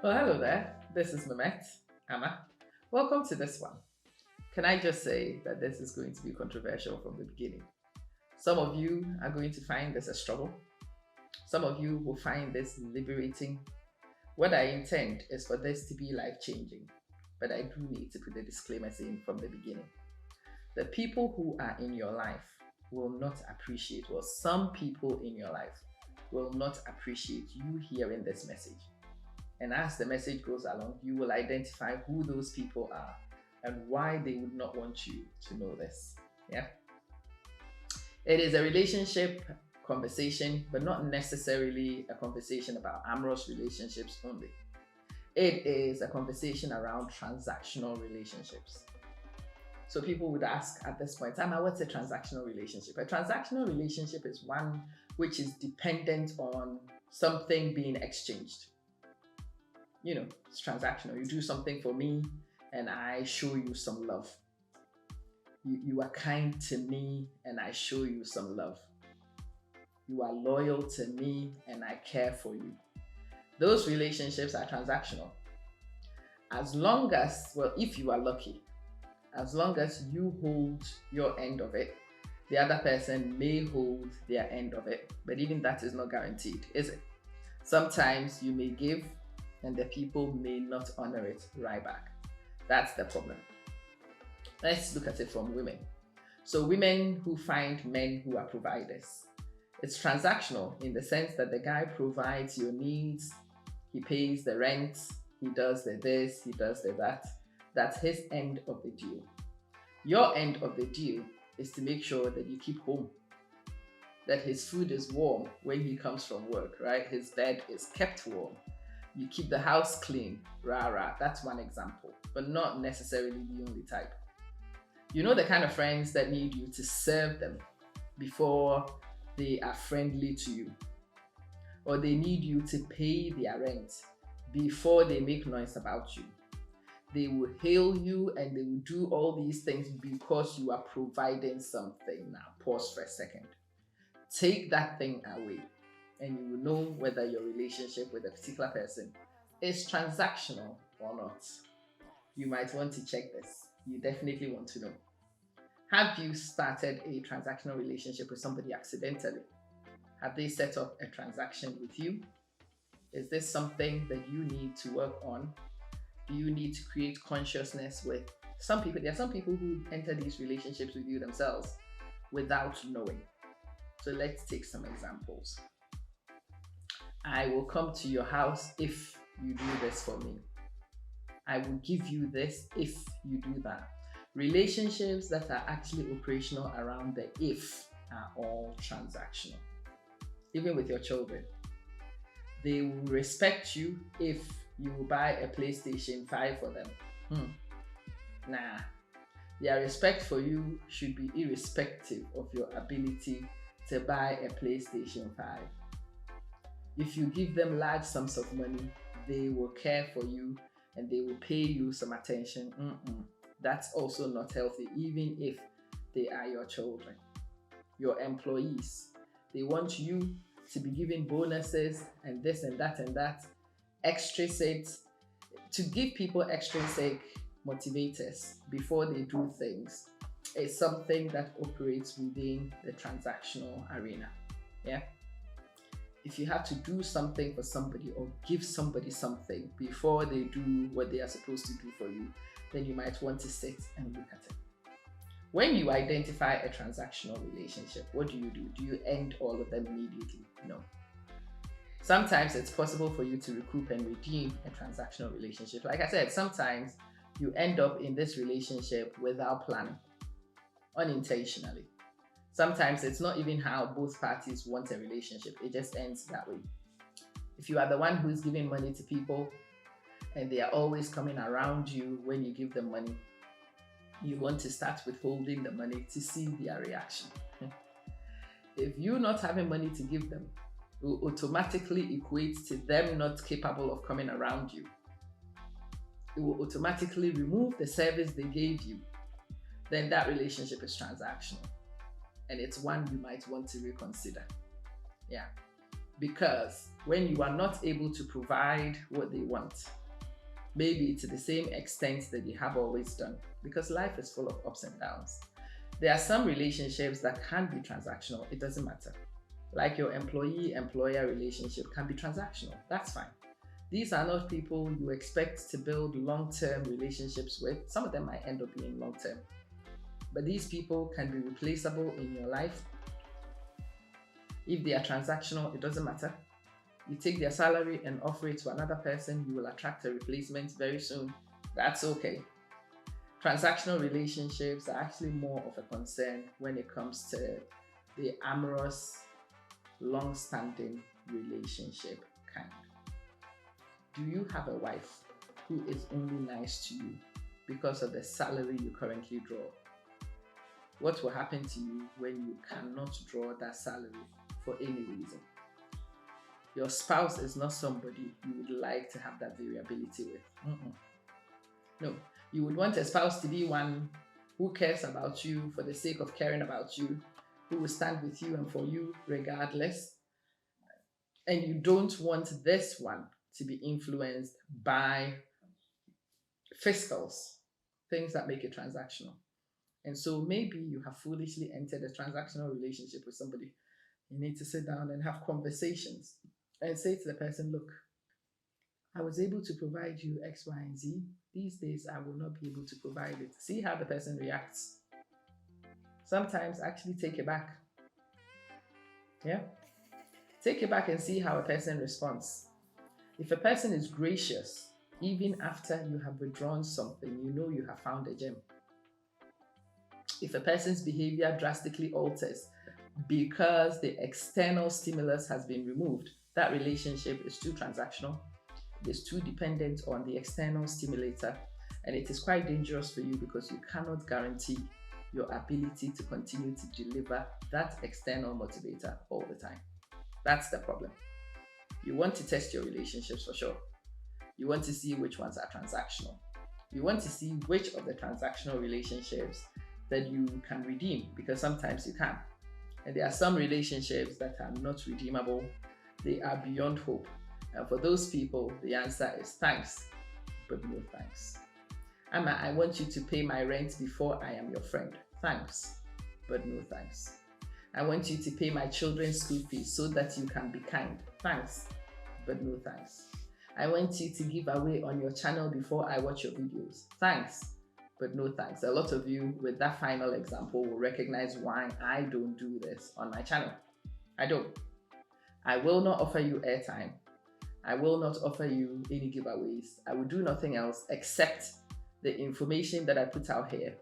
Well, hello there. This is Mehmet, Amma. Welcome to this one. Can I just say that this is going to be controversial from the beginning? Some of you are going to find this a struggle. Some of you will find this liberating. What I intend is for this to be life changing, but I do need to put the disclaimers in from the beginning. The people who are in your life will not appreciate, well, some people in your life will not appreciate you hearing this message. And as the message goes along, you will identify who those people are and why they would not want you to know this. Yeah. It is a relationship conversation, but not necessarily a conversation about amorous relationships only. It is a conversation around transactional relationships. So people would ask at this point, Amma, what's a transactional relationship? A transactional relationship is one which is dependent on something being exchanged. It's transactional. You do something for me and I show you some love. You are kind to me and I show you some love. You are loyal to me and I care for you. Those relationships are transactional. As long as, well, if you are lucky, as long as you hold your end of it, the other person may hold their end of it. But even that is not guaranteed, is it? Sometimes you may give and the people may not honor it right back. That's the problem. Let's look at it from women. So women who find men who are providers. It's transactional in the sense that the guy provides your needs, he pays the rent, he does the this, he does the that. That's his end of the deal. Your end of the deal is to make sure that you keep home, that his food is warm when he comes from work, right? His bed is kept warm. You keep the house clean, rah. That's one example, but not necessarily the only type. You know the kind of friends that need you to serve them before they are friendly to you, or they need you to pay their rent before they make noise about you. They will hail you and they will do all these things because you are providing something. Now, pause for a second. Take that thing away and you will know whether your relationship with a particular person is transactional or not. You might want to check this. You definitely want to know. Have you started a transactional relationship with somebody accidentally? Have they set up a transaction with you? Is this something that you need to work on? Do you need to create consciousness with some people? There are some people who enter these relationships with you themselves without knowing. So let's take some examples. I will come to your house if you do this for me. I will give you this if you do that. Relationships that are actually operational around the if are all transactional. Even with your children, they will respect you if you will buy a PlayStation 5 for them. Nah. Their respect for you should be irrespective of your ability to buy a PlayStation 5. If you give them large sums of money, they will care for you and they will pay you some attention. That's also not healthy, even if they are your children. Your employees, they want you to be giving bonuses and this and that and that. Extrinsic, to give people extrinsic motivators before they do things is something that operates within the transactional arena. Yeah. If you have to do something for somebody or give somebody something before they do what they are supposed to do for you, then you might want to sit and look at it. When you identify a transactional relationship, what do? Do you end all of them immediately? No. Sometimes it's possible for you to recoup and redeem a transactional relationship. Like I said, sometimes you end up in this relationship without planning, unintentionally. Sometimes it's not even how both parties want a relationship, it just ends that way. If you are the one who's giving money to people and they are always coming around you when you give them money, you want to start withholding the money to see their reaction. If you not having money to give them, it will automatically equate to them not capable of coming around you. It will automatically remove the service they gave you. Then that relationship is transactional. And it's one you might want to reconsider. Yeah. Because when you are not able to provide what they want, maybe to the same extent that you have always done, because life is full of ups and downs. There are some relationships that can be transactional, it doesn't matter. Like your employee-employer relationship can be transactional, that's fine. These are not people you expect to build long-term relationships with. Some of them might end up being long-term. But these people can be replaceable in your life. If they are transactional, it doesn't matter. You take their salary and offer it to another person, you will attract a replacement very soon. That's okay. Transactional relationships are actually more of a concern when it comes to the amorous, long-standing relationship kind. Do you have a wife who is only nice to you because of the salary you currently draw? What will happen to you when you cannot draw that salary for any reason? Your spouse is not somebody you would like to have that variability with. No, you would want a spouse to be one who cares about you for the sake of caring about you, who will stand with you and for you regardless. And you don't want this one to be influenced by fiscals, things that make it transactional. And so maybe you have foolishly entered a transactional relationship with somebody. You need to sit down and have conversations and say to the person, look, I was able to provide you X, Y, and Z. These days, I will not be able to provide it. See how the person reacts. Sometimes actually take it back. Yeah? Take it back and see how a person responds. If a person is gracious, even after you have withdrawn something, you know you have found a gem. If a person's behavior drastically alters because the external stimulus has been removed, that relationship is too transactional. It is too dependent on the external stimulator, and it is quite dangerous for you because you cannot guarantee your ability to continue to deliver that external motivator all the time. That's the problem. You want to test your relationships for sure. You want to see which ones are transactional. You want to see which of the transactional relationships that you can redeem, because sometimes you can. And there are some relationships that are not redeemable. They are beyond hope. And for those people, the answer is thanks, but no thanks. Amma, I want you to pay my rent before I am your friend. Thanks, but no thanks. I want you to pay my children's school fees so that you can be kind. Thanks, but no thanks. I want you to give away on your channel before I watch your videos. Thanks, but no thanks. A lot of you with that final example will recognize why I don't do this on my channel. I don't. I will not offer you airtime. I will not offer you any giveaways. I will do nothing else except the information that I put out here.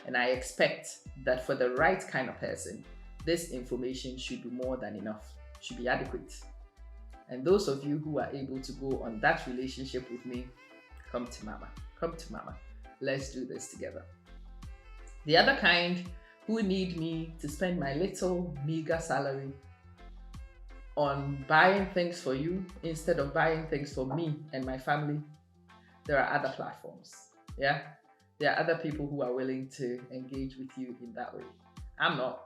And I expect that for the right kind of person, this information should be more than enough, should be adequate. And those of you who are able to go on that relationship with me, come to mama. Come to mama. Let's do this together. The other kind who need me to spend my little meager salary on buying things for you instead of buying things for me and my family, there are other platforms. Yeah, there are other people who are willing to engage with you in that way. I'm not.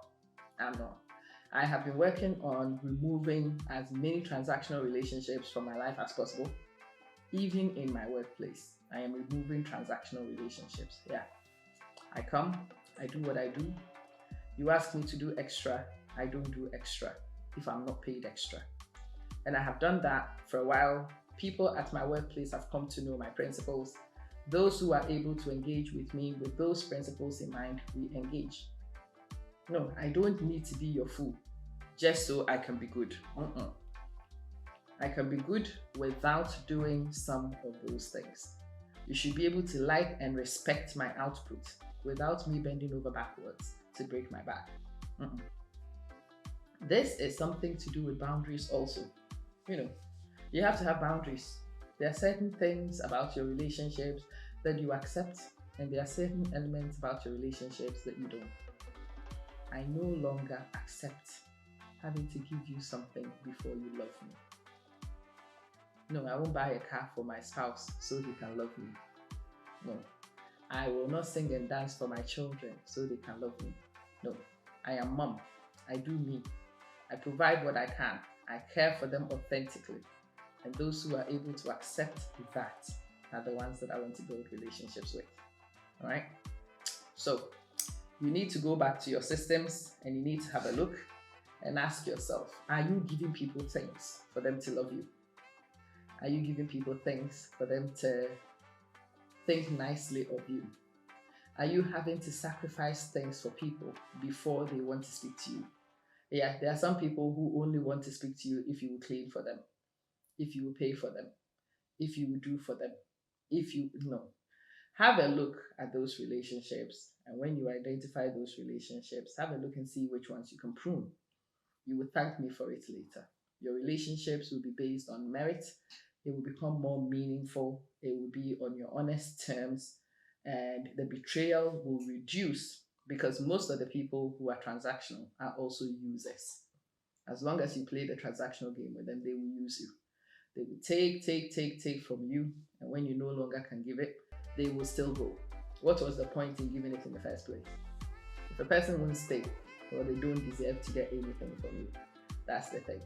I have been working on removing as many transactional relationships from my life as possible. Even in my workplace, I am removing transactional relationships. Yeah, I come, I do what I do. You ask me to do extra, I don't do extra if I'm not paid extra. And I have done that for a while. People at my workplace have come to know my principles. Those who are able to engage with me with those principles in mind, we engage. No, I don't need to be your fool just so I can be good. I can be good without doing some of those things. You should be able to like and respect my output without me bending over backwards to break my back. This is something to do with boundaries also. You have to have boundaries. There are certain things about your relationships that you accept, and there are certain elements about your relationships that you don't. I no longer accept having to give you something before you love me. No, I won't buy a car for my spouse so he can love me. No, I will not sing and dance for my children so they can love me. No, I am mom. I do me. I provide what I can. I care for them authentically. And those who are able to accept that are the ones that I want to build relationships with. All right. So you need to go back to your systems and you need to have a look and ask yourself, are you giving people things for them to love you? Are you giving people things for them to think nicely of you? Are you having to sacrifice things for people before they want to speak to you? Yeah, there are some people who only want to speak to you if you will clean for them, if you will pay for them, if you will do for them, if you no. Have a look at those relationships, and when you identify those relationships, have a look and see which ones you can prune. You will thank me for it later. Your relationships will be based on merit. It will become more meaningful. It will be on your honest terms, and the betrayal will reduce because most of the people who are transactional are also users. As long as you play the transactional game with them, they will use you. They will take from you, and when you no longer can give it, they will still go. What was the point in giving it in the first place? If a person won't stay, well, they don't deserve to get anything from you. That's the thing.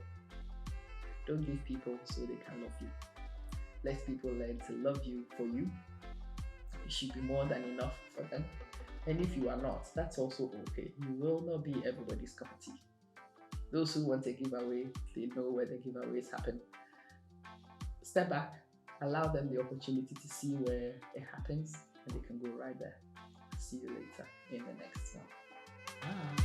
Don't give people so they can love you. Let people learn to love you for you. You should be more than enough for them. And if you are not, that's also okay. You will not be everybody's cup of tea. Those who want a giveaway, they know where the giveaways happen. Step back, allow them the opportunity to see where it happens, and they can go right there. See you later in the next one. Bye.